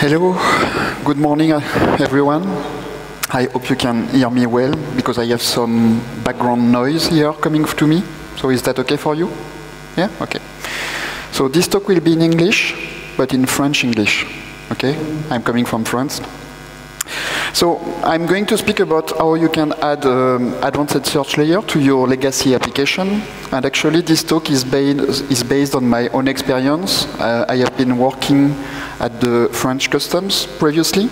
Hello, good morning everyone. I hope you can hear me well because I have some background noise here coming to me. So is that okay for you? Yeah? Okay. So this talk will be in English, but in French English. Okay? I'm coming from France. So I'm going to speak about how you can add advanced search layer to your legacy application. And actually this talk is based on my own experience. I have been working at the French Customs previously.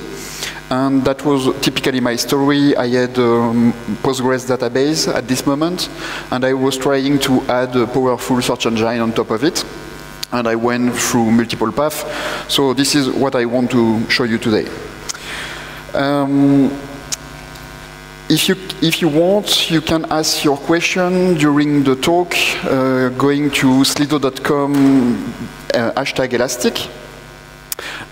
And that was typically my story. I had a Postgres database at this moment, and I was trying to add a powerful search engine on top of it. And I went through multiple paths. So this is what I want to show you today. If you want, you can ask your question during the talk going to slido.com #elastic.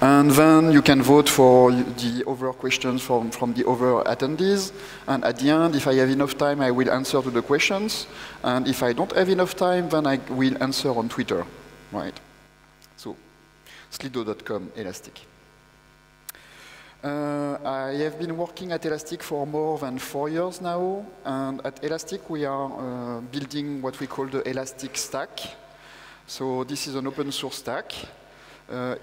And then you can vote for the other questions from the other attendees. And at the end, if I have enough time, I will answer to the questions. And if I don't have enough time, then I will answer on Twitter. Right? So, slido.com elastic. I have been working at Elastic for more than 4 years now. And at Elastic, we are building what we call the Elastic Stack. So this is an open source stack.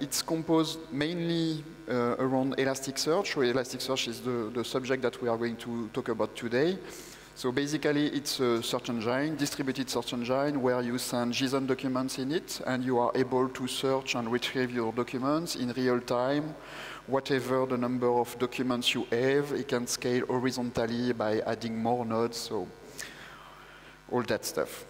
It's composed mainly around Elasticsearch. So Elasticsearch is the subject that we are going to talk about today. So basically, it's a search engine, distributed search engine, where you send JSON documents in it, and you are able to search and retrieve your documents in real time. Whatever the number of documents you have, it can scale horizontally by adding more nodes, so all that stuff.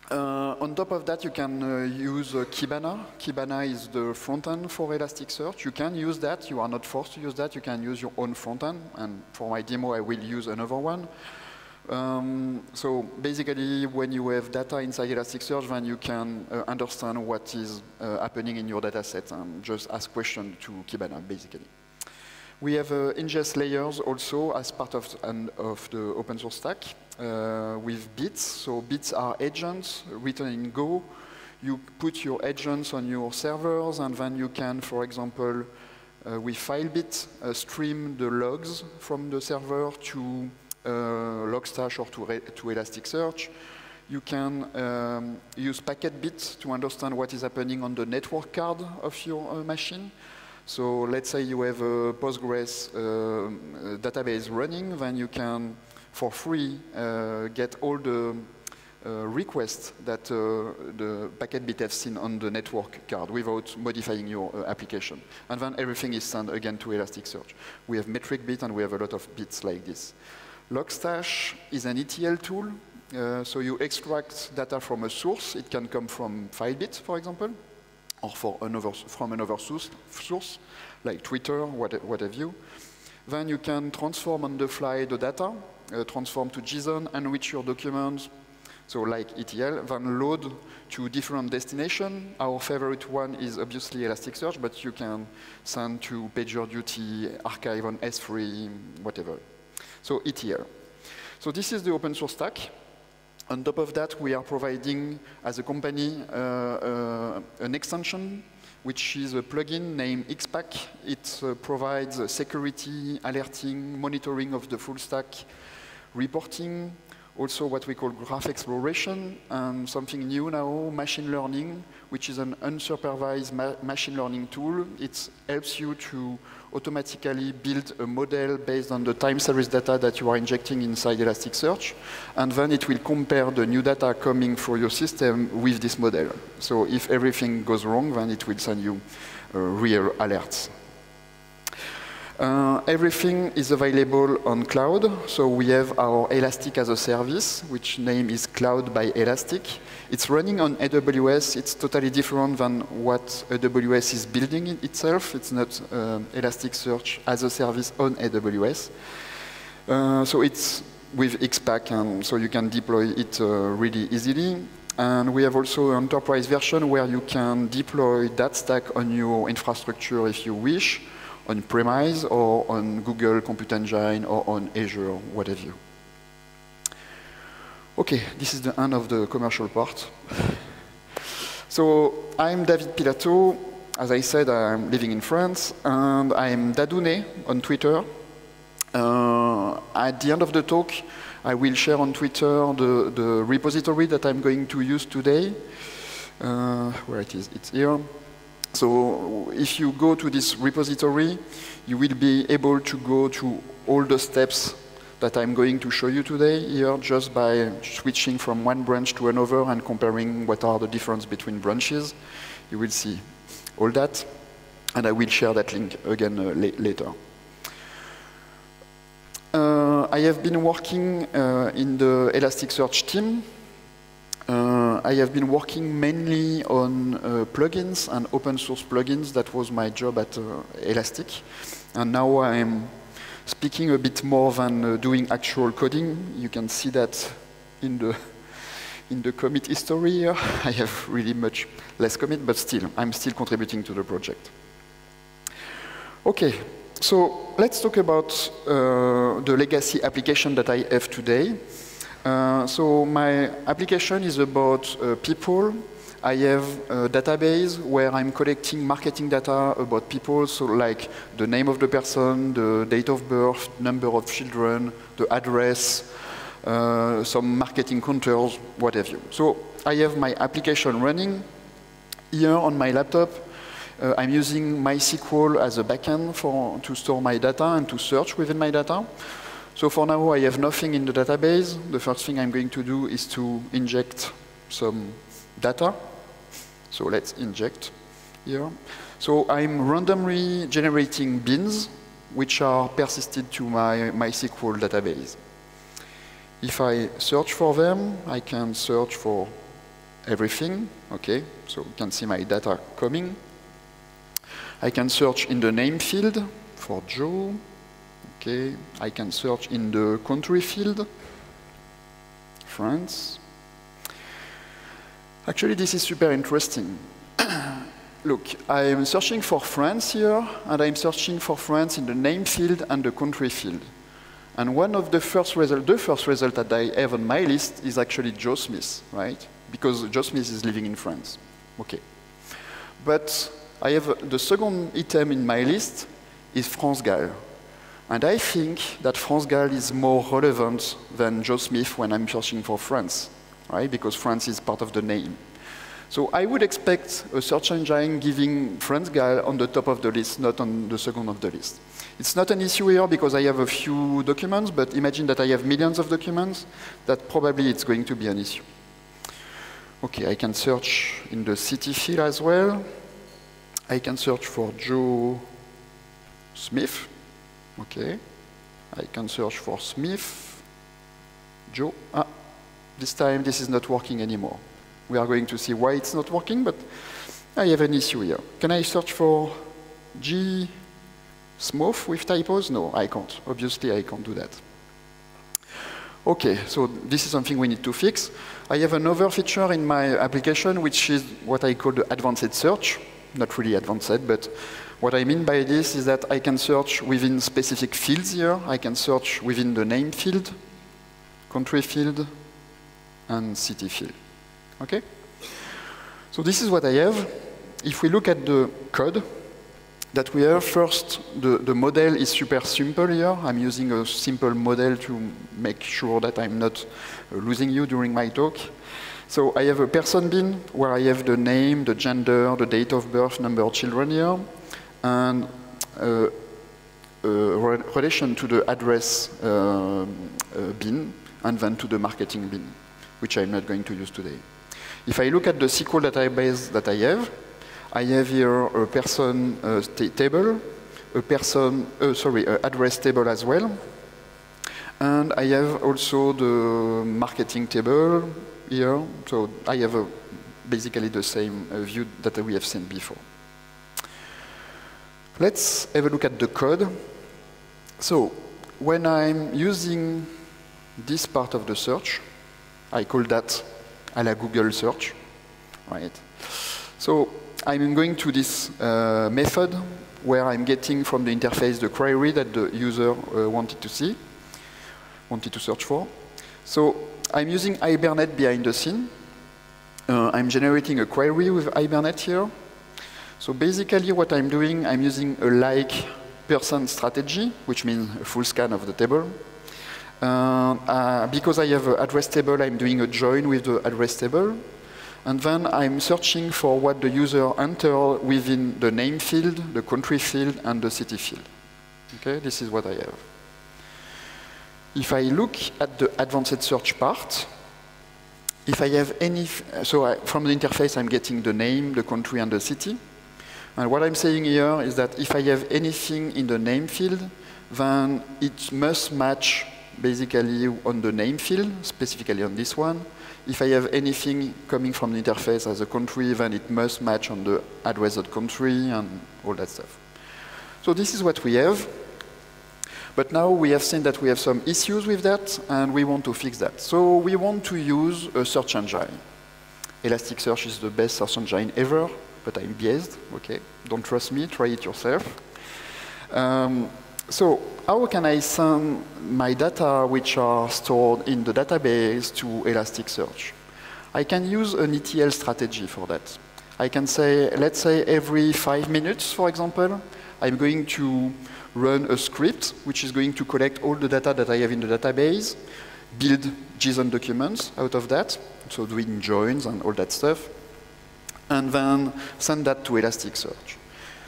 On top of that, you can use Kibana. Kibana is the front end for Elasticsearch. You can use that. You are not forced to use that. You can use your own front end. And for my demo, I will use another one. So basically, when you have data inside Elasticsearch, then you can understand what is happening in your data set and just ask questions to Kibana, basically. We have ingest layers also as part of the open source stack with bits. So bits are agents written in Go. You put your agents on your servers, and then you can, for example, with FileBit, stream the logs from the server to Logstash or to Elasticsearch. You can use PacketBit to understand what is happening on the network card of your machine. So let's say you have a Postgres database running, then you can, for free, get all the requests that the PacketBit has seen on the network card without modifying your application. And then everything is sent again to Elasticsearch. We have MetricBit, and we have a lot of bits like this. Logstash is an ETL tool. So you extract data from a source. It can come from FileBit, for example, or from another source, like Twitter, what have you. Then you can transform on the fly the data, transform to JSON, enrich your documents, so like ETL, then load to different destinations. Our favorite one is obviously Elasticsearch, but you can send to PagerDuty, archive on S3, whatever. So ETL. So this is the open source stack. On top of that, we are providing, as a company, an extension, which is a plugin named XPack. It provides security, alerting, monitoring of the full stack, reporting, also what we call graph exploration, and something new now, machine learning, which is an unsupervised machine learning tool. It helps you to automatically build a model based on the time series data that you are injecting inside Elasticsearch, and then it will compare the new data coming through your system with this model. So if everything goes wrong, then it will send you real alerts. Everything is available on cloud. So we have our Elastic as a service, which name is Cloud by Elastic. It's running on AWS. It's totally different than what AWS is building in itself. It's not Elasticsearch as a service on AWS. So it's with XPack, and so you can deploy it really easily. And we have also an enterprise version where you can deploy that stack on your infrastructure if you wish, on premise or on Google Compute Engine or on Azure, what have you. Okay, this is the end of the commercial part. So I'm David Pilato. as I said, I'm living in France, and I'm Dadounet on Twitter. At the end of the talk, I will share on Twitter the repository that I'm going to use today. Where it is? It's here. So if you go to this repository, you will be able to go to all the steps that I'm going to show you today here just by switching from one branch to another and comparing what are the differences between branches. You will see all that, and I will share that link again later. I have been working in the Elasticsearch team. I have been working mainly on plugins and open source plugins. That was my job at Elastic. And now I'm speaking a bit more than doing actual coding. You can see that in the commit history here. I have really much less commit, but still, I'm still contributing to the project. Okay, so let's talk about the legacy application that I have today. So my application is about people. I have a database where I'm collecting marketing data about people, so like the name of the person, the date of birth, number of children, the address, some marketing counters, what have you. So I have my application running here on my laptop. I'm using MySQL as a backend to store my data and to search within my data. So for now, I have nothing in the database. The first thing I'm going to do is to inject some data. So let's inject here. So I'm randomly generating bins, which are persisted to my MySQL database. If I search for them, I can search for everything. Okay, so you can see my data coming. I can search in the name field for Joe. Okay, I can search in the country field, France. Actually, this is super interesting. Look, I'm searching for France here, and I'm searching for France in the name field and the country field. And one of the first result that I have on my list is actually Joe Smith, right? Because Joe Smith is living in France. Okay. But I have the second item in my list is France Gall. And I think that France Gall is more relevant than Joe Smith when I'm searching for France, right? Because France is part of the name. So I would expect a search engine giving France Gall on the top of the list, not on the second of the list. It's not an issue here because I have a few documents, but imagine that I have millions of documents, that probably it's going to be an issue. Okay, I can search in the city field as well. I can search for Joe Smith. Okay, I can search for Smith, Joe. Ah, this time this is not working anymore. We are going to see why it's not working, but I have an issue here. Can I search for G Smith with typos? No, I can't. Obviously, I can't do that. Okay, so this is something we need to fix. I have another feature in my application, which is what I call the advanced search. Not really advanced, but what I mean by this is that I can search within specific fields here. I can search within the name field, country field, and city field. Okay? So this is what I have. If we look at the code that we have, first, the model is super simple here. I'm using a simple model to make sure that I'm not losing you during my talk. So I have a person bin where I have the name, the gender, the date of birth, number of children here, and relation to the address bin, and then to the marketing bin, which I'm not going to use today. If I look at the SQL database that I have here a person table, a person, address table as well, and I have also the marketing table here. So I have basically the same view that we have seen before. Let's have a look at the code. So when I'm using this part of the search, I call that a la Google search, right? So I'm going to this method where I'm getting from the interface the query that the user wanted to search for. So I'm using Hibernate behind the scene. I'm generating a query with Hibernate here. So basically what I'm doing, I'm using a like person strategy, which means a full scan of the table. Because I have an address table, I'm doing a join with the address table. And then I'm searching for what the user entered within the name field, the country field, and the city field. Okay, this is what I have. If I look at the advanced search part, if I have any, from the interface I'm getting the name, the country, and the city. And what I'm saying here is that if I have anything in the name field, then it must match basically on the name field, specifically on this one. If I have anything coming from the interface as a country, then it must match on the address.country and all that stuff. So this is what we have. But now we have seen that we have some issues with that, and we want to fix that. So we want to use a search engine. Elasticsearch is the best search engine ever, but I'm biased. Okay, don't trust me, try it yourself. So how can I send my data which are stored in the database to Elasticsearch? I can use an ETL strategy for that. I can say, let's say every 5 minutes, for example, I'm going to run a script which is going to collect all the data that I have in the database, build JSON documents out of that, so doing joins and all that stuff, and then send that to Elasticsearch.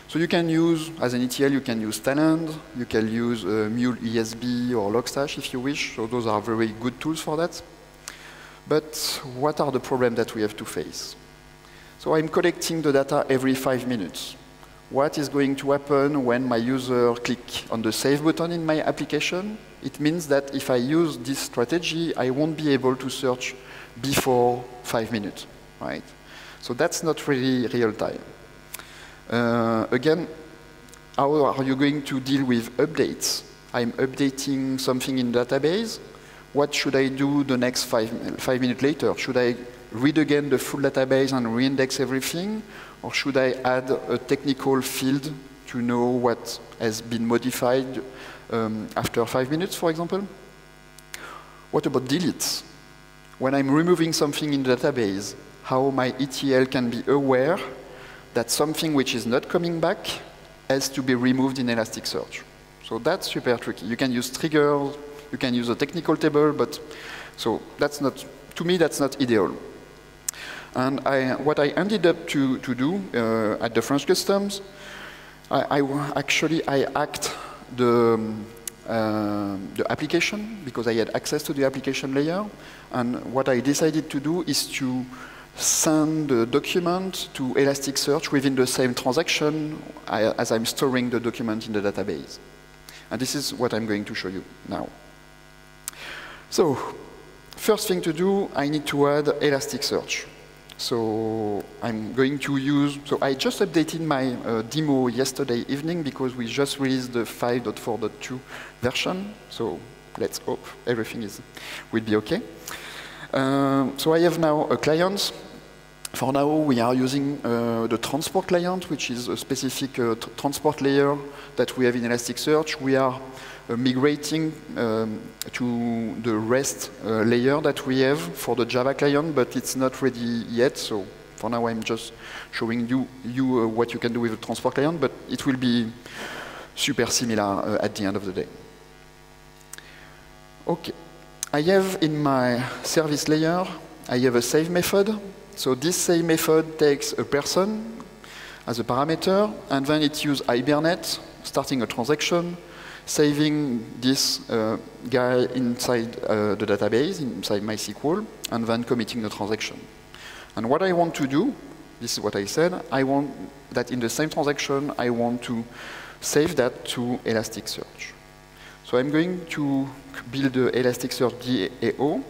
So you can use, as an ETL, you can use Talend, you can use Mule ESB or Logstash if you wish, so those are very good tools for that. But what are the problems that we have to face? So I'm collecting the data every 5 minutes. What is going to happen when my user click on the save button in my application? It means that if I use this strategy, I won't be able to search before 5 minutes, right? So that's not really real time. Again, how are you going to deal with updates? I'm updating something in the database. What should I do the next 5 minutes later? Should I read again the full database and reindex everything? Or should I add a technical field to know what has been modified after 5 minutes, for example? What about deletes? When I'm removing something in the database, how my ETL can be aware that something which is not coming back has to be removed in Elasticsearch. So that's super tricky. You can use triggers, you can use a technical table, but so that's not, to me, that's not ideal. And what I ended up to do at the French Customs, I hacked the application because I had access to the application layer. And what I decided to do is to send the document to Elasticsearch within the same transaction as I'm storing the document in the database. And this is what I'm going to show you now. So, first thing to do, I need to add Elasticsearch. So I'm going to use, so I just updated my demo yesterday evening because we just released the 5.4.2 version. So let's hope everything will be okay. So I have now a client. For now, we are using the transport client, which is a specific transport layer that we have in Elasticsearch. We are migrating to the REST layer that we have for the Java client, but it's not ready yet. So for now, I'm just showing you what you can do with the transport client, but it will be super similar at the end of the day. Okay. I have in my service layer, I have a save method. So this save method takes a person as a parameter, and then it uses Hibernate, starting a transaction, saving this guy inside the database, inside MySQL, and then committing the transaction. And what I want to do, this is what I said, I want that in the same transaction, I want to save that to Elasticsearch. So I'm going to build the Elasticsearch DAO,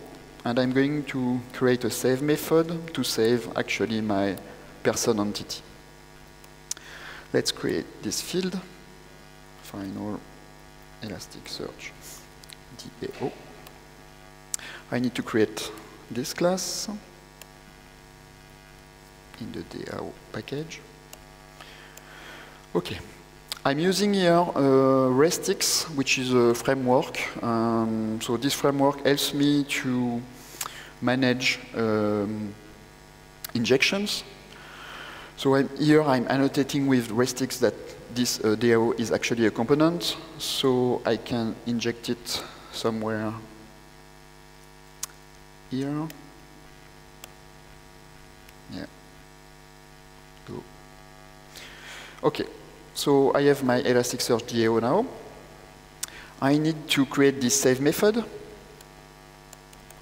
and I'm going to create a save method to save actually my person entity. Let's create this field, final Elasticsearch DAO. I need to create this class in the DAO package. Okay. I'm using here RESTX, which is a framework. So this framework helps me to manage injections. So here I'm annotating with RESTX that this DAO is actually a component, so I can inject it somewhere here. Yeah. Go. Okay, so I have my Elasticsearch DAO now. I need to create this save method.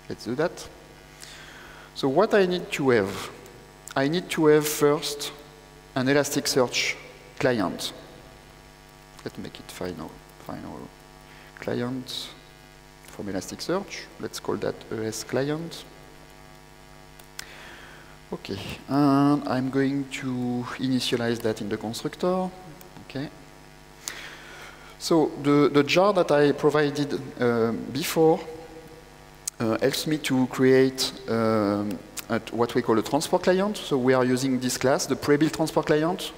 Let's do that. So what I need to have, I need to have first an Elasticsearch client. Let's make it final client from Elasticsearch. Let's call that ES client. Okay, and I'm going to initialize that in the constructor. Okay. So the jar that I provided before helps me to create what we call a transport client. So we are using this class, the pre-built transport client.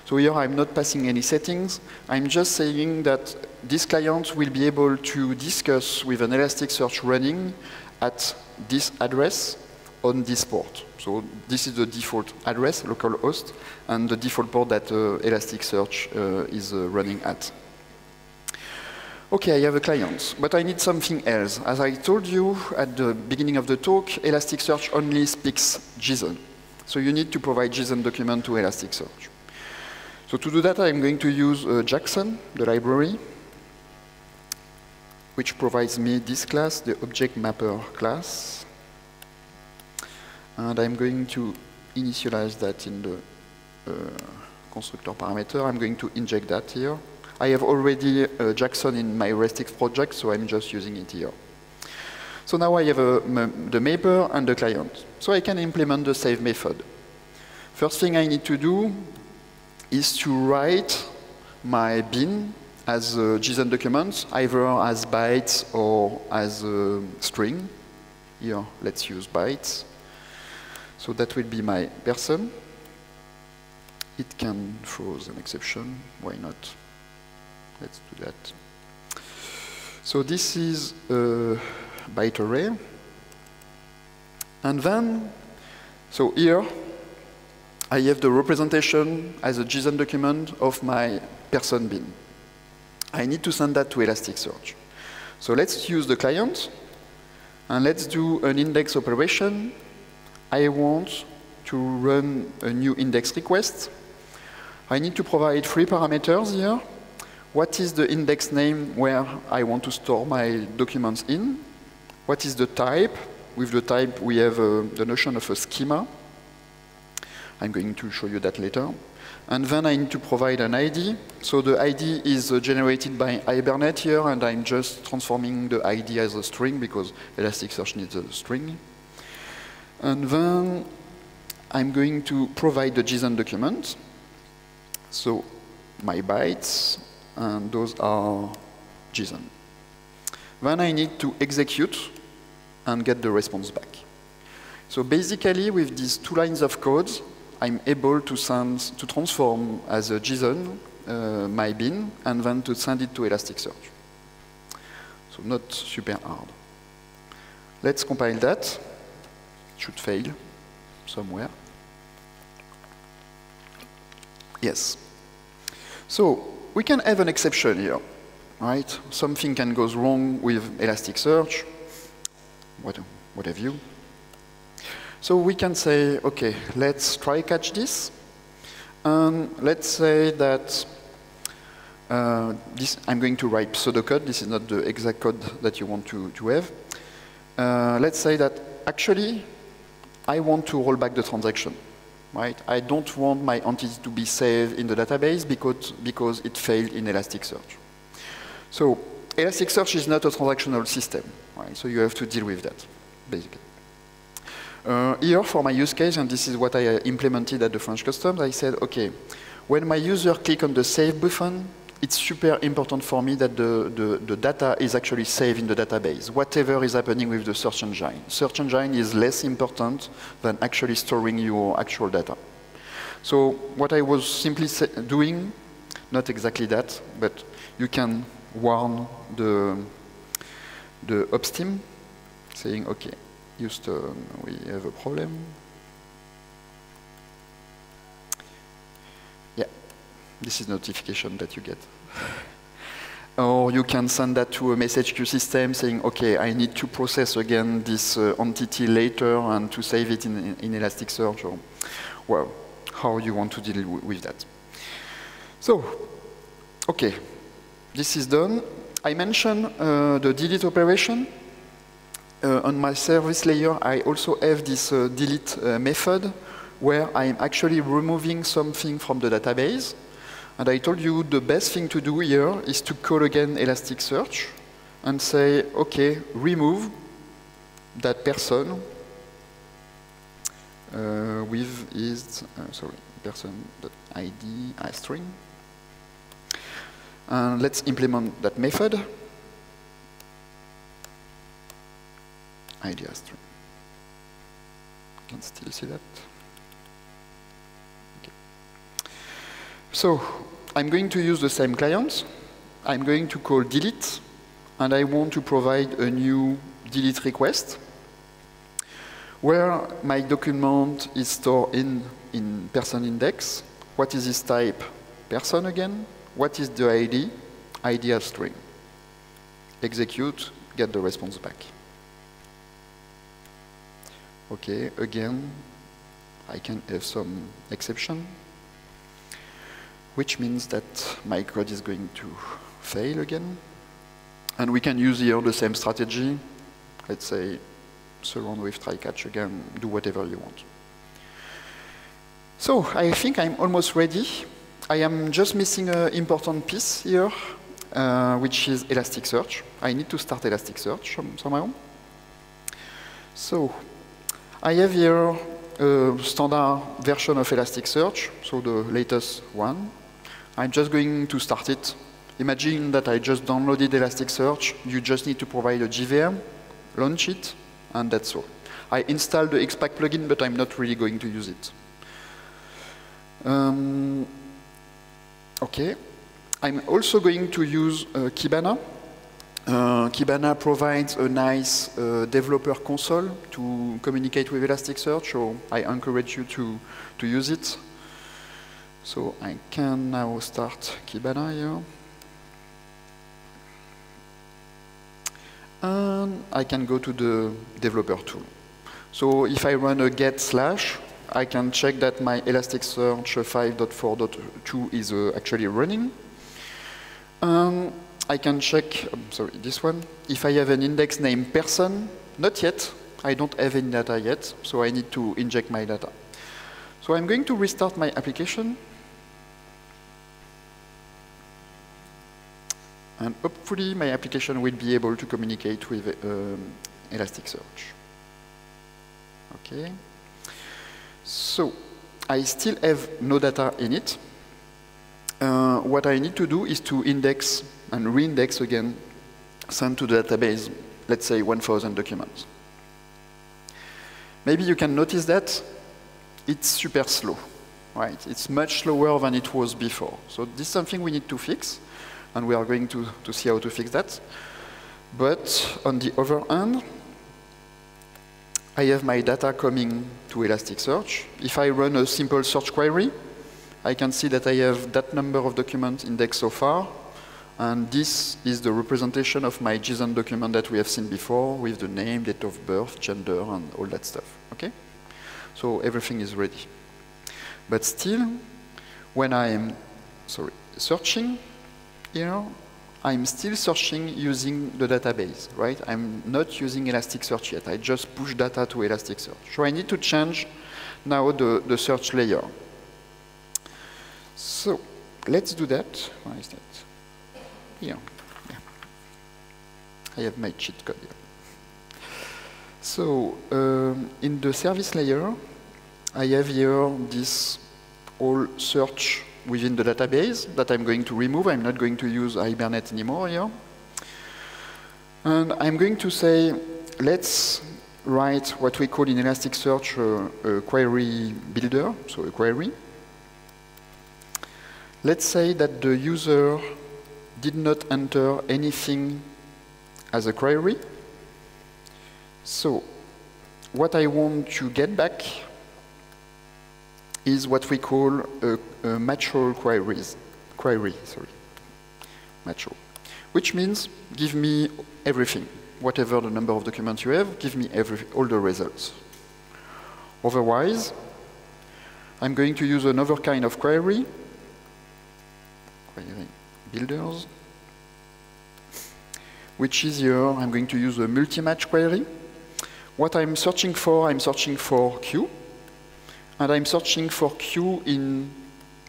So here I'm not passing any settings. I'm just saying that this client will be able to discuss with an Elasticsearch running at this address on this port. So this is the default address, localhost, and the default port that Elasticsearch is running at. Okay, I have a client, but I need something else. As I told you at the beginning of the talk, Elasticsearch only speaks JSON. So you need to provide JSON document to Elasticsearch. So to do that, I'm going to use Jackson, the library, which provides me this class, the object mapper class. And I'm going to initialize that in the constructor parameter. I'm going to inject that here. I have already Jackson in my RESTX project, so I'm just using it here. So now I have the mapper and the client. So I can implement the save method. First thing I need to do is to write my bin as a JSON document, either as bytes or as a string. Here, let's use bytes. So that will be my person. It can throw an exception, why not? Let's do that. So this is a byte array. And then, so here, I have the representation as a JSON document of my person bin. I need to send that to Elasticsearch. So let's use the client, and let's do an index operation. I want to run a new index request. I need to provide 3 parameters here. What is the index name where I want to store my documents in? What is the type? With the type, we have the notion of a schema. I'm going to show you that later. And then I need to provide an ID. So the ID is generated by Hibernate here, and I'm just transforming the ID as a string because Elasticsearch needs a string. And then I'm going to provide the JSON document. So my bytes, and those are JSON. Then I need to execute and get the response back. So basically, with these 2 lines of code, I'm able to transform as a JSON my bin, and then to send it to Elasticsearch. So not super hard. Let's compile that. It should fail somewhere. Yes. So we can have an exception here, right? Something can go wrong with Elasticsearch, what have you. So we can say, okay, let's try catch this. And let's say that I'm going to write pseudocode. This is not the exact code that you want to have. Let's say that actually, I want to roll back the transaction. Right? I don't want my entity to be saved in the database because it failed in Elasticsearch. So Elasticsearch is not a transactional system, right? So you have to deal with that, basically. Here, for my use case, and this is what I implemented at the French Customs, I said, okay, when my user click on the save button, it's super important for me that the data is actually saved in the database, whatever is happening with the search engine. Search engine is less important than actually storing your actual data. So what I was simply doing, not exactly that, but you can warn the ops team, saying, okay, Houston, we have a problem. This is notification that you get. Or you can send that to a message queue system saying, okay, I need to process again this entity later and to save it in Elasticsearch, or well, how you want to deal with that. So, okay, this is done. I mentioned the delete operation. On my service layer, I also have this delete method where I'm actually removing something from the database. And I told you the best thing to do here is to call again Elasticsearch and say, okay, remove that person with his, person.id as string. And let's implement that method. ID as string. You can still see that. Okay. So I'm going to use the same client. I'm going to call delete, and I want to provide a new delete request where my document is stored in person index. What is this type? Person again. What is the ID? ID as string. Execute, get the response back. Okay, again, I can have some exception, which means that my code is going to fail again. And we can use here the same strategy. Let's say, surround with try catch again, do whatever you want. So I think I'm almost ready. I am just missing an important piece here, which is Elasticsearch. I need to start Elasticsearch somehow. So I have here a standard version of Elasticsearch, so the latest one. I'm just going to start it. Imagine that I just downloaded Elasticsearch. You just need to provide a JVM, launch it, and that's all. I installed the Xpack plugin, but I'm not really going to use it. Okay. I'm also going to use Kibana. Kibana provides a nice developer console to communicate with Elasticsearch, so I encourage you to use it. So I can now start Kibana here. And I can go to the developer tool. So if I run a get slash, I can check that my Elasticsearch 5.4.2 is actually running. I can check, sorry, this one. If I have an index named person, not yet. I don't have any data yet, so I need to inject my data. So I'm going to restart my application. And hopefully my application will be able to communicate with Elasticsearch. Okay. So I still have no data in it. What I need to do is to index and reindex again, send to the database, let's say 1,000 documents. Maybe you can notice that it's super slow, right? It's much slower than it was before. So this is something we need to fix, and we are going to see how to fix that. But on the other hand, I have my data coming to Elasticsearch. If I run a simple search query, I can see that I have that number of documents indexed so far, and this is the representation of my JSON document that we have seen before with the name, date of birth, gender, and all that stuff, okay? So everything is ready. But still, when I'm, searching here, I'm still searching using the database, right? I'm not using Elasticsearch yet. I just push data to Elasticsearch. So I need to change now the search layer. So let's do that. Where is that? Here. Yeah. I have my cheat code here. So in the service layer, I have here this whole search within the database that I'm going to remove. I'm not going to use Hibernate anymore here. And I'm going to say, let's write what we call in Elasticsearch a query builder, so a query. Let's say that the user did not enter anything as a query. So what I want to get back is what we call mature queries. query, sorry, match all. Which means give me everything. Whatever the number of documents you have, give me all the results. Otherwise, I'm going to use another kind of query builders, which is here, I'm going to use a multi-match query. What I'm searching for Q, and I'm searching for Q in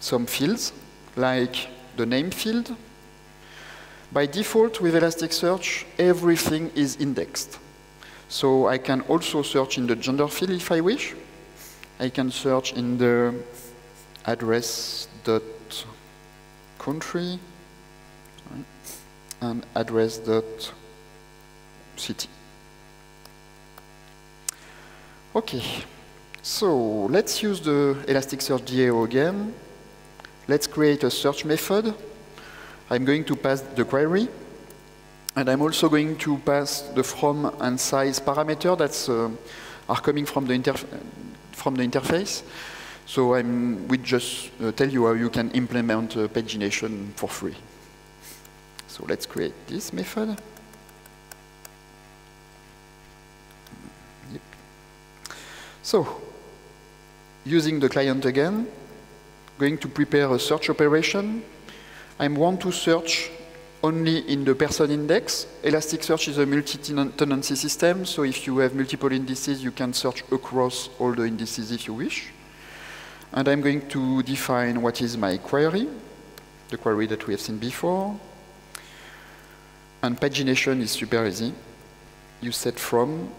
some fields, like the name field. By default, with Elasticsearch, everything is indexed. So I can also search in the gender field if I wish. I can search in the address.country and address.city. Okay, so let's use the Elasticsearch DAO again. Let's create a search method. I'm going to pass the query, and I'm also going to pass the from and size parameter that are coming from the interface. So we just tell you how you can implement pagination for free. So let's create this method. Yep. So, using the client again, going to prepare a search operation. I want to search only in the person index. Elasticsearch is a multi-tenancy system, so if you have multiple indices, you can search across all the indices if you wish. And I'm going to define what is my query, the query that we have seen before. And pagination is super easy. You set from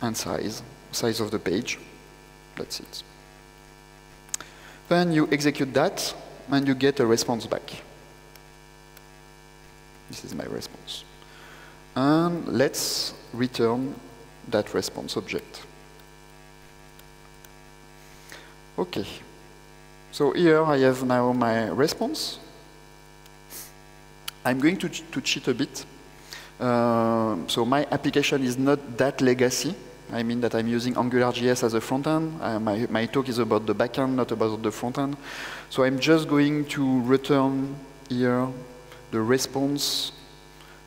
and size of the page. That's it. Then you execute that, and you get a response back. This is my response. And let's return that response object. Okay. So here I have now my response. I'm going to cheat a bit. So my application is not that legacy. I mean that I'm using AngularJS as a front end. My talk is about the back end, not about the front end. So I'm just going to return here the response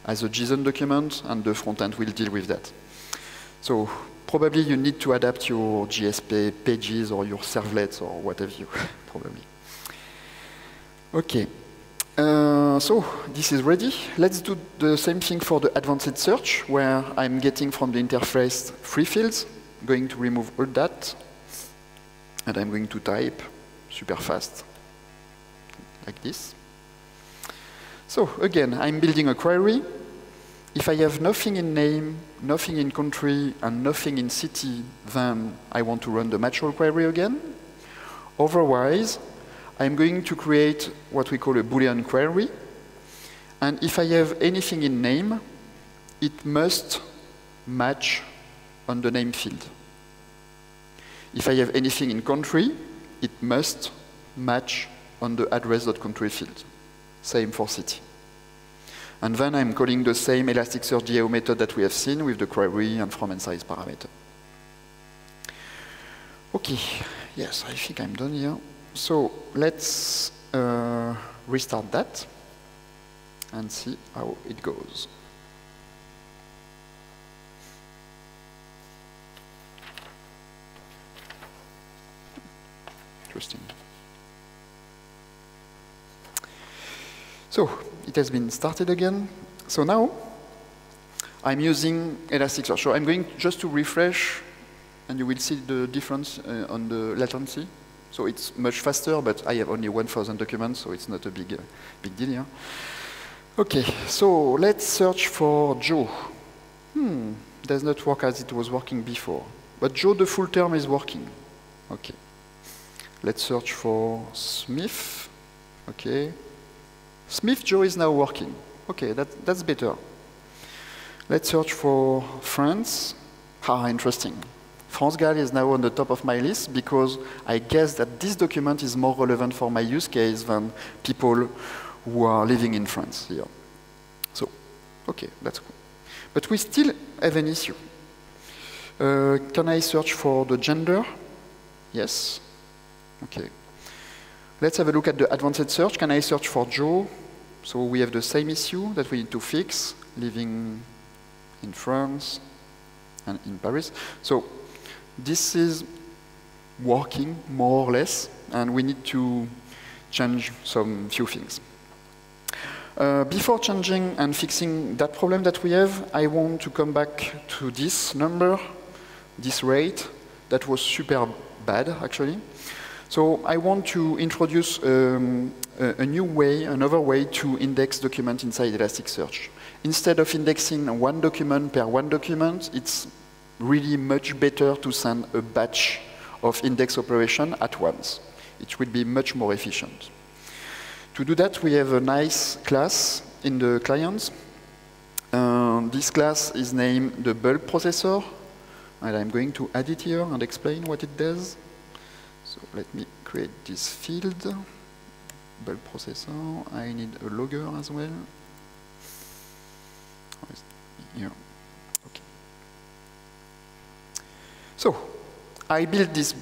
as a JSON document, and the front end will deal with that. So probably you need to adapt your GSP pages or your servlets or whatever you, probably. Okay. So this is ready. Let's do the same thing for the advanced search, where I'm getting from the interface 3 fields. I'm going to remove all that, and I'm going to type super fast, like this. So again, I'm building a query. If I have nothing in name, nothing in country, and nothing in city, then I want to run the match all query again. Otherwise, I'm going to create what we call a Boolean query. And if I have anything in name, it must match on the name field. If I have anything in country, it must match on the address.country field. Same for city. And then I'm calling the same Elasticsearch DAO method that we have seen with the query and from and size parameter. Okay, yes, I think I'm done here. So let's restart that and see how it goes. Interesting. So it has been started again. So now I'm using Elasticsearch. So I'm going just to refresh, and you will see the difference on the latency. So it's much faster, but I have only 1,000 documents, so it's not a big deal here. Okay, so let's search for Joe. Does not work as it was working before. But Joe, the full term, is working. Okay. Let's search for Smith. Okay. Smith Joe is now working. Okay, that's better. Let's search for France. Interesting. France Gall is now on the top of my list because I guess that this document is more relevant for my use case than people who are living in France here. So, okay, that's cool. But we still have an issue. Can I search for the gender? Yes. Okay. Let's have a look at the advanced search. Can I search for Joe? So we have the same issue that we need to fix, living in France and in Paris. So this is working more or less, and we need to change some few things. Before changing and fixing that problem that we have, I want to come back to this number, this rate, that was super bad, actually. So I want to introduce a new way, another way to index documents inside Elasticsearch. Instead of indexing one document per one document, it's really much better to send a batch of index operation at once. It will be much more efficient. To do that, we have a nice class in the client. This class is named the bulk processor, and I'm going to add it here and explain what it does. So let me create this field, bulk processor. I need a logger as well. Here. Okay. So I built this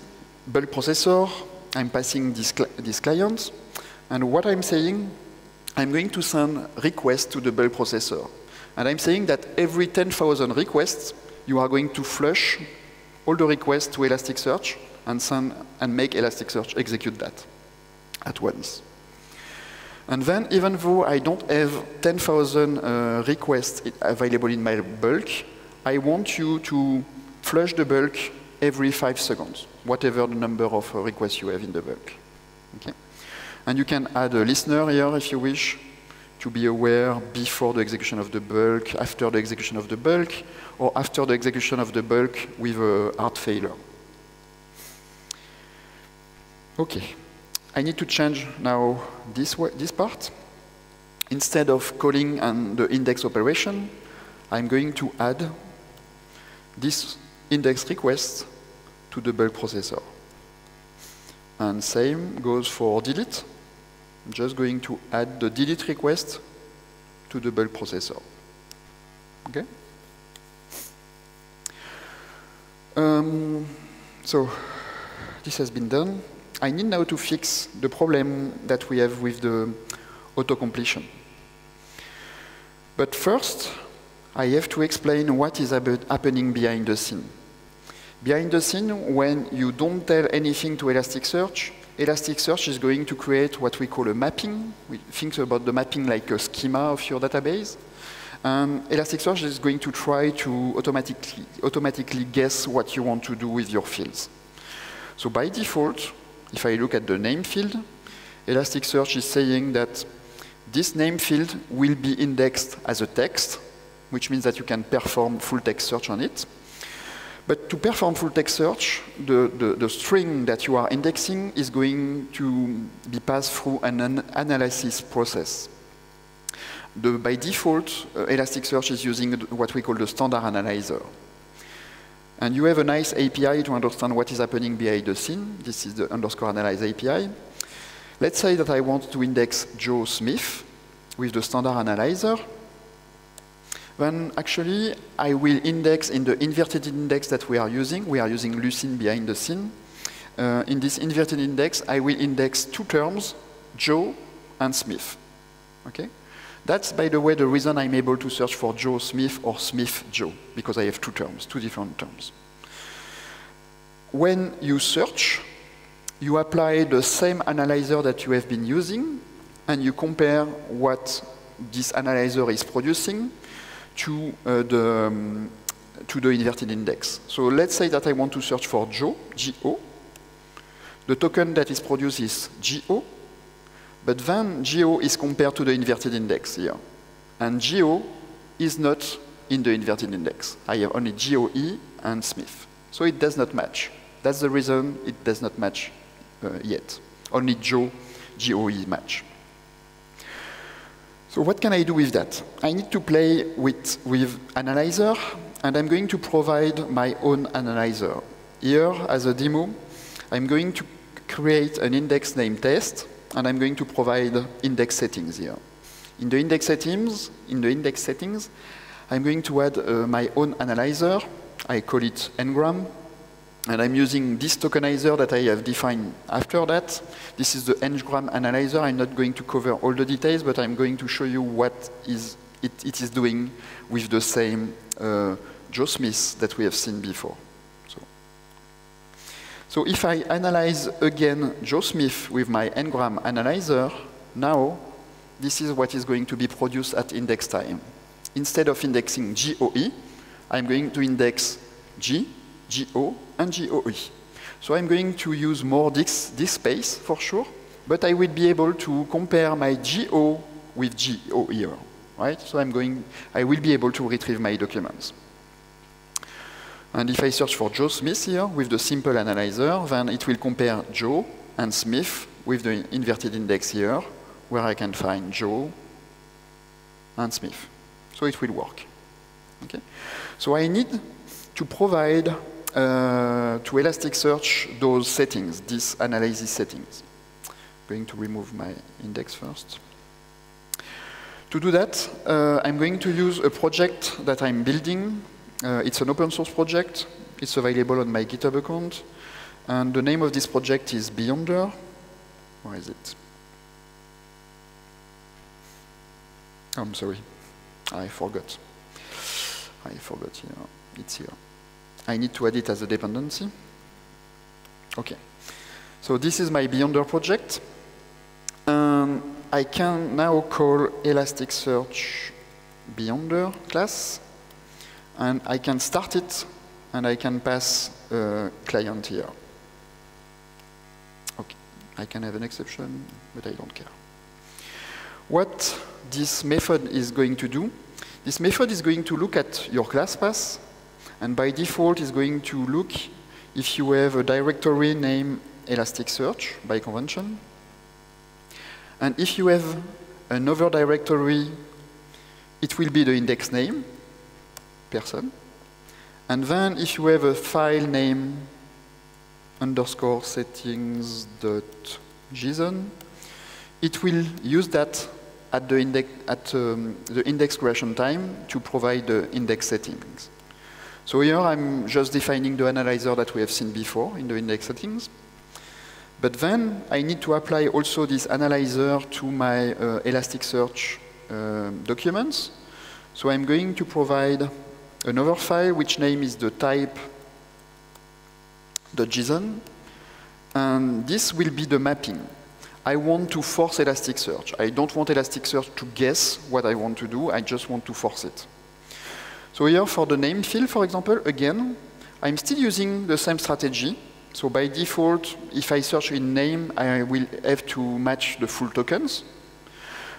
bulk processor. I'm passing this client. And what I'm saying, I'm going to send requests to the bulk processor. And I'm saying that every 10,000 requests, you are going to flush all the requests to Elasticsearch and send and make Elasticsearch execute that at once. And then, even though I don't have 10,000 requests available in my bulk, I want you to flush the bulk every 5 seconds, whatever the number of requests you have in the bulk. Okay? And you can add a listener here if you wish to be aware before the execution of the bulk, after the execution of the bulk, or after the execution of the bulk with a hard failure. Okay, I need to change now this part. Instead of calling the index operation, I'm going to add this index request to the bulk processor. And same goes for delete. I'm just going to add the delete request to the bulk processor. Okay? So this has been done. I need now to fix the problem that we have with the auto-completion. But first, I have to explain what is happening behind the scene. Behind the scene, when you don't tell anything to Elasticsearch, Elasticsearch is going to create what we call a mapping. We think about the mapping like a schema of your database. And Elasticsearch is going to try to automatically guess what you want to do with your fields. So by default, if I look at the name field, Elasticsearch is saying that this name field will be indexed as a text, which means that you can perform full text search on it. But to perform full text search, the string that you are indexing is going to be passed through an analysis process. By default, Elasticsearch is using what we call the standard analyzer. And you have a nice API to understand what is happening behind the scene. This is the _analyze API. Let's say that I want to index Joe Smith with the standard analyzer. Then actually, I will index in the inverted index that we are using. We are using Lucene behind the scene. In this inverted index, I will index 2 terms, Joe and Smith. Okay? That's, by the way, the reason I'm able to search for Joe Smith or Smith Joe, because I have 2 terms, 2 different terms. When you search, you apply the same analyzer that you have been using, and you compare what this analyzer is producing to the inverted index. So let's say that I want to search for Joe, G-O. The token that is produced is G-O, but then G-O is compared to the inverted index here. And G-O is not in the inverted index. I have only G-O-E and Smith. So it does not match. That's the reason it does not match yet. Only Joe, G-O-E match. So what can I do with that? I need to play with analyzer, and I'm going to provide my own analyzer. Here, as a demo, I'm going to create an index named test, and I'm going to provide index settings here. In the index settings, I'm going to add my own analyzer. I call it ngram. And I'm using this tokenizer that I have defined after that. This is the Ngram analyzer. I'm not going to cover all the details, but I'm going to show you what it is doing with the same Joe Smith that we have seen before. So if I analyze again Joe Smith with my Ngram analyzer, now this is what is going to be produced at index time. Instead of indexing GOE, I'm going to index G, GO, and GOE. So I'm going to use more disk space for sure, but I will be able to compare my GO with GO here, right? So I will be able to retrieve my documents. And if I search for Joe Smith here with the simple analyzer, then it will compare Joe and Smith with the inverted index here, where I can find Joe and Smith. So it will work. Okay? So I need to provide to Elasticsearch those settings, these analysis settings. I'm going to remove my index first. To do that, I'm going to use a project that I'm building. It's an open source project. It's available on my GitHub account. And the name of this project is Beyonder. Where is it? Oh, I'm sorry. I forgot. Here. It's here. I need to add it as a dependency. OK. So this is my Beyonder project. I can now call Elasticsearch Beyonder class. And I can start it, and I can pass a client here. OK. I can have an exception, but I don't care. What this method is going to do, this method is going to look at your class path, and by default is going to look if you have a directory named Elasticsearch by convention. And if you have another directory, it will be the index name, person. And then if you have a file name underscore settings.json, it will use that at the index creation time to provide the index settings. So here I'm just defining the analyzer that we have seen before in the index settings. But then I need to apply also this analyzer to my Elasticsearch documents. So I'm going to provide another file which name is the type.json, and this will be the mapping. I want to force Elasticsearch. I don't want Elasticsearch to guess what I want to do, I just want to force it. So here for the name field, for example, again, I'm still using the same strategy. So by default, if I search in name, I will have to match the full tokens.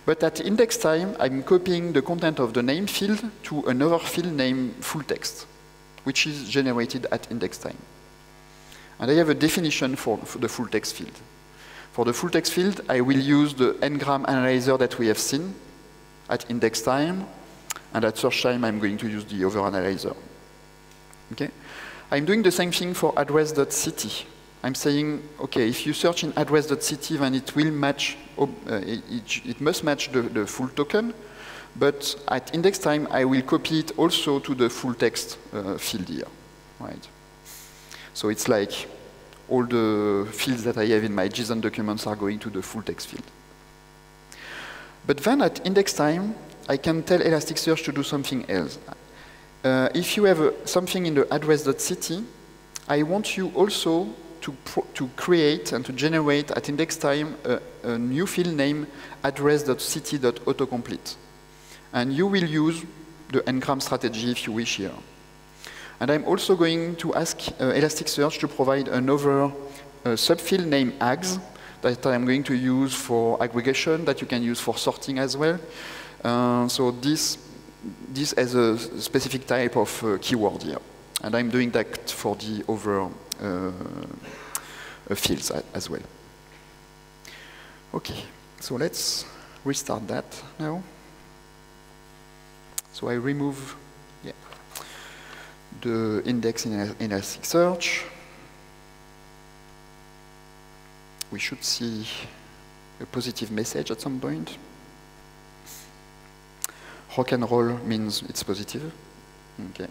But at index time, I'm copying the content of the name field to another field named full text, which is generated at index time. And I have a definition for the full text field. For the full text field, I will use the Ngram analyzer that we have seen at index time, and at search time, I'm going to use the other analyzer. Okay? I'm doing the same thing for address.ct. I'm saying, okay, if you search in address.ct, then it will match, it must match the full token, but at index time, I will copy it also to the full text field here, right? So it's like all the fields that I have in my JSON documents are going to the full text field. But then at index time, I can tell Elasticsearch to do something else. If you have something in the address.ct, I want you also to create and to generate at index time a new field named address.ct.autocomplete. And you will use the Ngram strategy if you wish here. And I'm also going to ask Elasticsearch to provide another subfield named ags that I'm going to use for aggregation, that you can use for sorting as well. So this has a specific type of keyword here. And I'm doing that for the other fields as well. OK, so let's restart that now. So I remove the index in Elasticsearch. We should see a positive message at some point. Rock and roll means it's positive. Okay.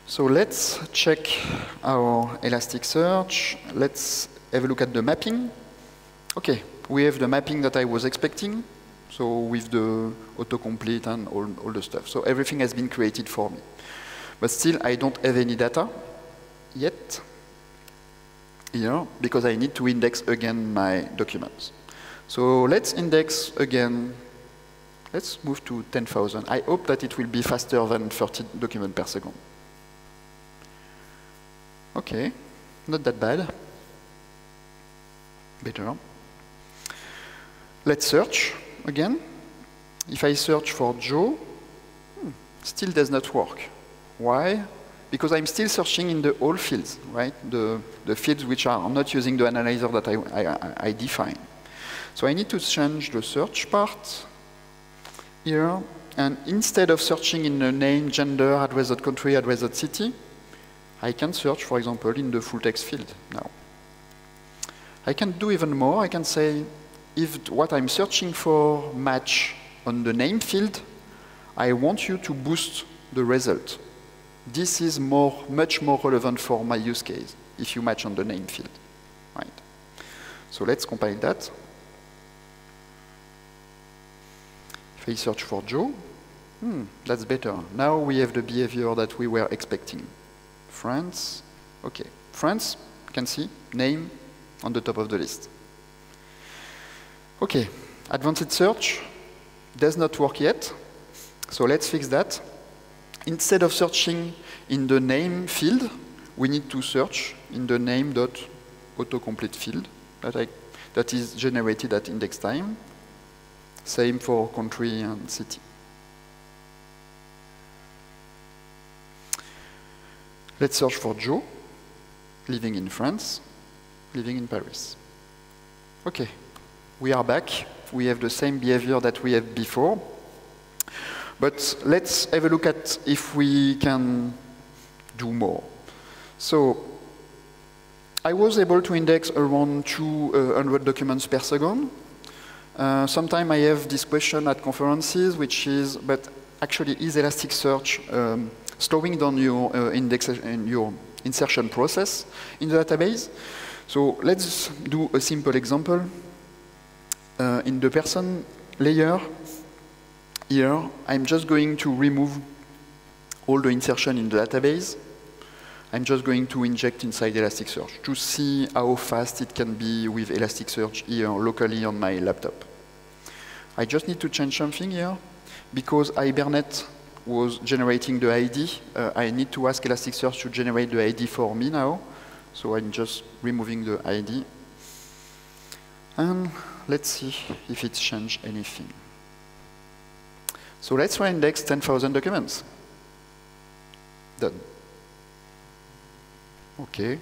So let's check our Elasticsearch. Let's have a look at the mapping. Okay, we have the mapping that I was expecting. So with the autocomplete and all the stuff. So everything has been created for me. But still, I don't have any data yet here because I need to index again my documents. So let's index again. Let's move to 10,000. I hope that it will be faster than 30 documents per second. Okay, not that bad. Better. Let's search again. If I search for Joe, still does not work. Why? Because I'm still searching in the all fields, right? The fields which are not using the analyzer that I define. So I need to change the search part here. And instead of searching in the name, gender, address.country, address.city, I can search, for example, in the full text field now. I can do even more. I can say, if what I'm searching for match on the name field, I want you to boost the result. This is much more relevant for my use case, if you match on the name field, right? So let's compile that. If I search for Joe, that's better. Now we have the behavior that we were expecting. France, okay. France, you can see, name on the top of the list. Okay, advanced search does not work yet, so let's fix that. Instead of searching in the name field, we need to search in the name.autocomplete field that is generated at index time. Same for country and city. Let's search for Joe, living in France, living in Paris. Okay, we are back. We have the same behavior that we had before. But let's have a look at if we can do more. So I was able to index around 200 documents per second. Sometimes I have this question at conferences, which is, but actually, is Elasticsearch slowing down your your insertion process in the database? So let's do a simple example. In the person layer, here, I'm just going to remove all the insertion in the database. I'm just going to inject inside Elasticsearch to see how fast it can be with Elasticsearch here locally on my laptop. I just need to change something here. Because Hibernate was generating the ID, I need to ask Elasticsearch to generate the ID for me now. So I'm just removing the ID. And let's see if it's changed anything. So let's reindex 10,000 documents. Done. Okay,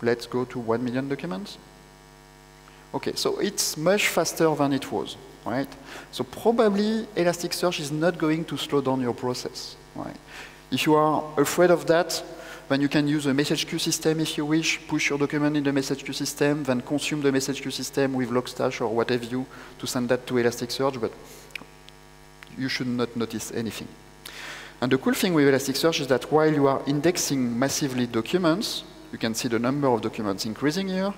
let's go to 1 million documents. Okay, so it's much faster than it was, right? So probably Elasticsearch is not going to slow down your process, right? If you are afraid of that, then you can use a message queue system if you wish, push your document in the message queue system, then consume the message queue system with Logstash or what have you to send that to Elasticsearch, but you should not notice anything. And the cool thing with Elasticsearch is that while you are indexing massively documents, you can see the number of documents increasing here,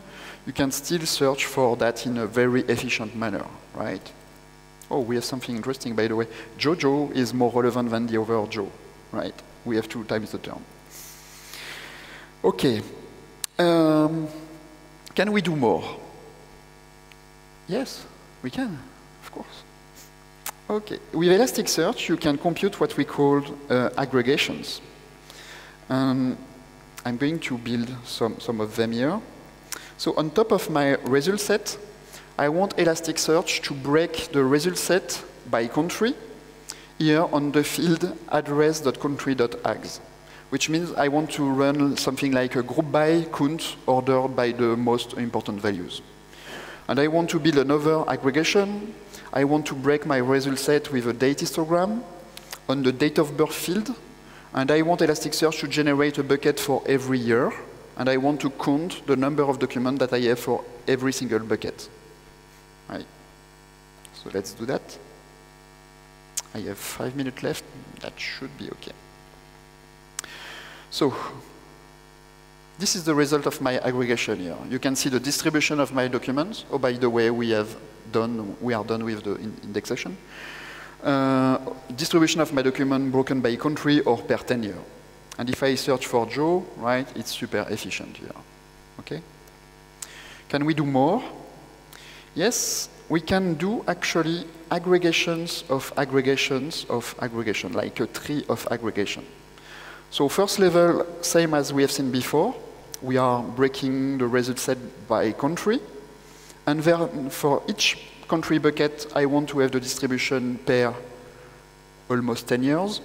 you can still search for that in a very efficient manner, right? Oh, we have something interesting, by the way. Jojo is more relevant than the other Joe, right? We have 2 times the term. Okay. Can we do more? Yes, we can, of course. Okay, with Elasticsearch, you can compute what we call aggregations. I'm going to build some of them here. So on top of my result set, I want Elasticsearch to break the result set by country here on the field address.country.ags, which means I want to run something like a group by count ordered by the most important values. And I want to build another aggregation. I want to break my result set with a date histogram on the date of birth field. And I want Elasticsearch to generate a bucket for every year. And I want to count the number of documents that I have for every single bucket. Right. So let's do that. I have 5 minutes left. That should be okay. So this is the result of my aggregation here. You can see the distribution of my documents. Oh, by the way, we are done with the indexation. Distribution of my document broken by country or per tenure. And if I search for Joe, right, it's super efficient here. Okay? Can we do more? Yes, we can do actually aggregations of aggregations of aggregation, like a tree of aggregation. So first level, same as we have seen before. We are breaking the result set by country. And then for each country bucket, I want to have the distribution per almost 10 years.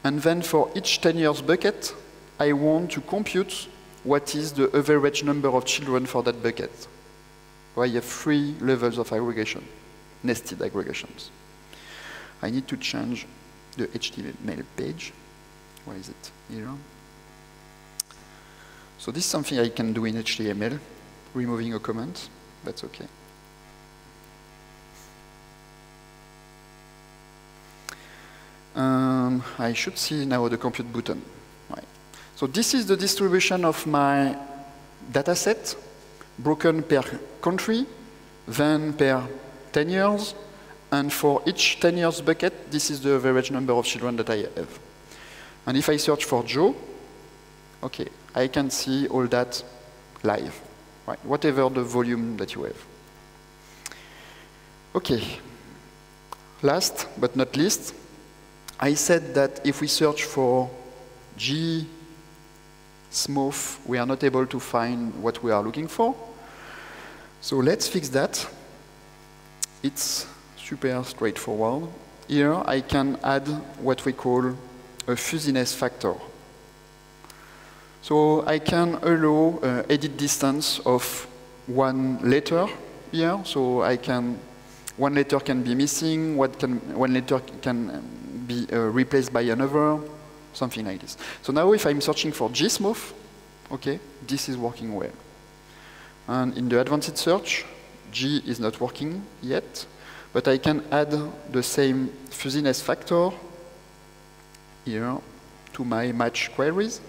And then for each 10 years bucket, I want to compute what is the average number of children for that bucket. So I have 3 levels of aggregation, nested aggregations. I need to change the HTML page. Where is it? Here. So this is something I can do in HTML, removing a comment. That's okay. I should see now the compute button. Right. So this is the distribution of my data set, broken per country, then per 10 years, and for each 10 years bucket, this is the average number of children that I have. And if I search for Joe, okay, I can see all that live, right? Whatever the volume that you have. Okay, last but not least, I said that if we search for G, Smooth, we are not able to find what we are looking for. So let's fix that. It's super straightforward. Here I can add what we call a fuzziness factor. So I can allow edit distance of 1 letter here. So I can, 1 letter can be missing, 1 letter can be replaced by another, something like this. So now if I'm searching for Gsmooth, okay, this is working well. And in the advanced search, G is not working yet, but I can add the same fuzziness factor here to my match queries.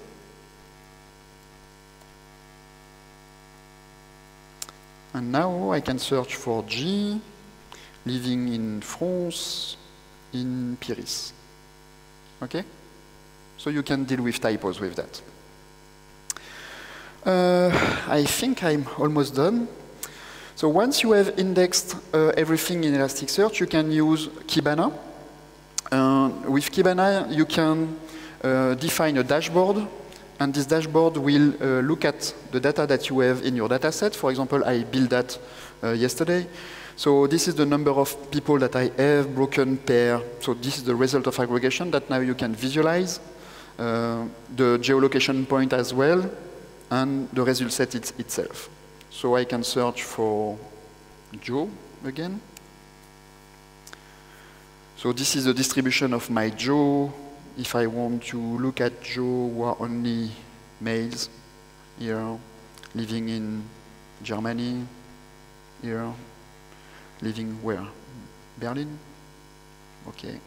And now I can search for G, living in France, in Paris. Okay? So you can deal with typos with that. I think I'm almost done. So once you have indexed everything in Elasticsearch, you can use Kibana. With Kibana, you can define a dashboard, and this dashboard will look at the data that you have in your data set. For example, I built that yesterday. So this is the number of people that I have broken per, so this is the result of aggregation that now you can visualize, the geolocation point as well, and the result set itself. So I can search for Joe again. So this is the distribution of my Joe. If I want to look at Joe who are only males, here, living in Germany, here, living where? Berlin? Okay.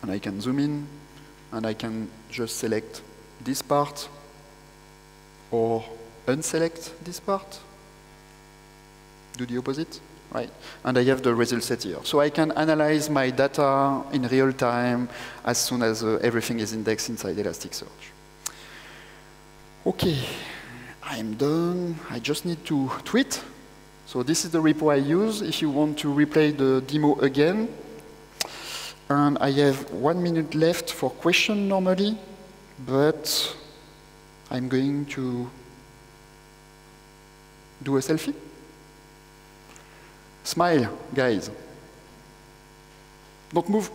And I can zoom in, and I can just select this part, or unselect this part, do the opposite, right? And I have the result set here. So I can analyze my data in real time as soon as everything is indexed inside Elasticsearch. Okay, I'm done. I just need to tweet. So this is the repo I use if you want to replay the demo again. And I have 1 minute left for question normally, but I'm going to do a selfie. Smile, guys. Don't move.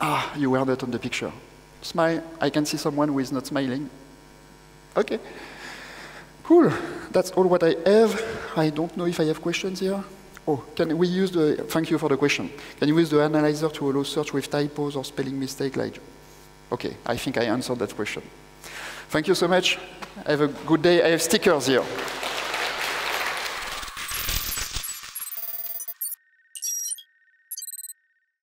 Ah, you were not on the picture. Smile. I can see someone who is not smiling. Okay. Cool. That's all what I have. I don't know if I have questions here. Oh, can we use the, thank you for the question. Can you use the analyzer to allow search with typos or spelling mistake like, okay, I think I answered that question. Thank you so much. Have a good day. I have stickers here.